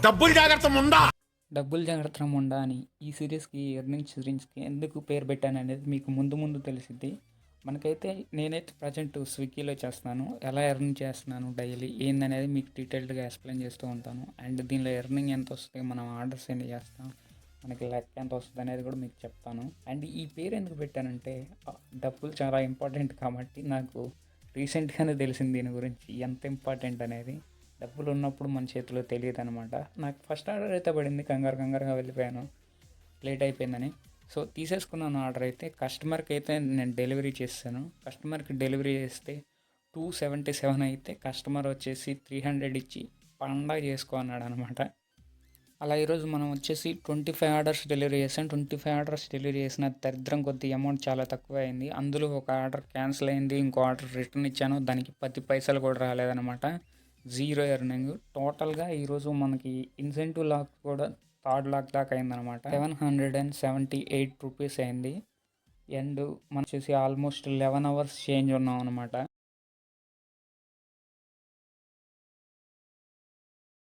డబ్బులు జాగ్రత్త ముండా. డబ్బులు జాగ్రత్త ముండా అని ఈ సీరీస్కి సిరీస్కి ఎందుకు పేరు పెట్టాను అనేది మీకు ముందు ముందు తెలిసిద్ది. మనకైతే నేనైతే ప్రజెంట్ స్విగ్గీలో చేస్తున్నాను. ఎలా ఎర్న్ చేస్తున్నాను డైలీ ఏందనేది మీకు డీటెయిల్డ్గా ఎక్స్ప్లెయిన్ చేస్తూ ఉంటాను. అండ్ దీనిలో ఎర్నింగ్ ఎంత వస్తుంది, మనం ఆర్డర్స్ ఎన్ని చేస్తాం, మనకి లెక్క ఎంత వస్తుంది అనేది కూడా మీకు చెప్తాను. అండ్ ఈ పేరు ఎందుకు పెట్టానంటే డబ్బులు చాలా ఇంపార్టెంట్ కాబట్టి నాకు రీసెంట్గానే తెలిసింది దీని గురించి ఎంత ఇంపార్టెంట్ అనేది. డబ్బులు ఉన్నప్పుడు మన చేతిలో తెలియదు అనమాట. నాకు ఫస్ట్ ఆర్డర్ అయితే పడింది, కంగారుగా వెళ్ళిపోయాను, లేట్ అయిపోయిందని. సో తీసేసుకున్నాను ఆర్డర్ అయితే. కస్టమర్కి అయితే నేను డెలివరీ చేస్తాను. కస్టమర్కి డెలివరీ చేస్తే 277 అయితే కస్టమర్ వచ్చేసి 300 ఇచ్చి పండగ చేసుకో అన్నాడు అనమాట. అలా ఈరోజు మనం వచ్చేసి 25 ఆర్డర్స్ డెలివరీ చేసాం. 25 ఆర్డర్స్ డెలివరీ చేసిన దరిద్రం కొద్ది అమౌంట్ చాలా తక్కువ అయింది. అందులో ఒక ఆర్డర్ క్యాన్సిల్ అయింది, ఇంకో ఆర్డర్ రిటర్న్ ఇచ్చాను, దానికి 10 పైసలు కూడా రాలేదనమాట. Zero earning. టోటల్గా ఈరోజు మనకి ఇన్సెంటివ్ లాక్ కూడా థర్డ్ లాక్ దాకా అయిందనమాట. 778 రూపీస్ అయింది. అండ్ మనం వచ్చేసి ఆల్మోస్ట్ 11 అవర్స్ చేంజ్ ఉన్నాం అనమాట.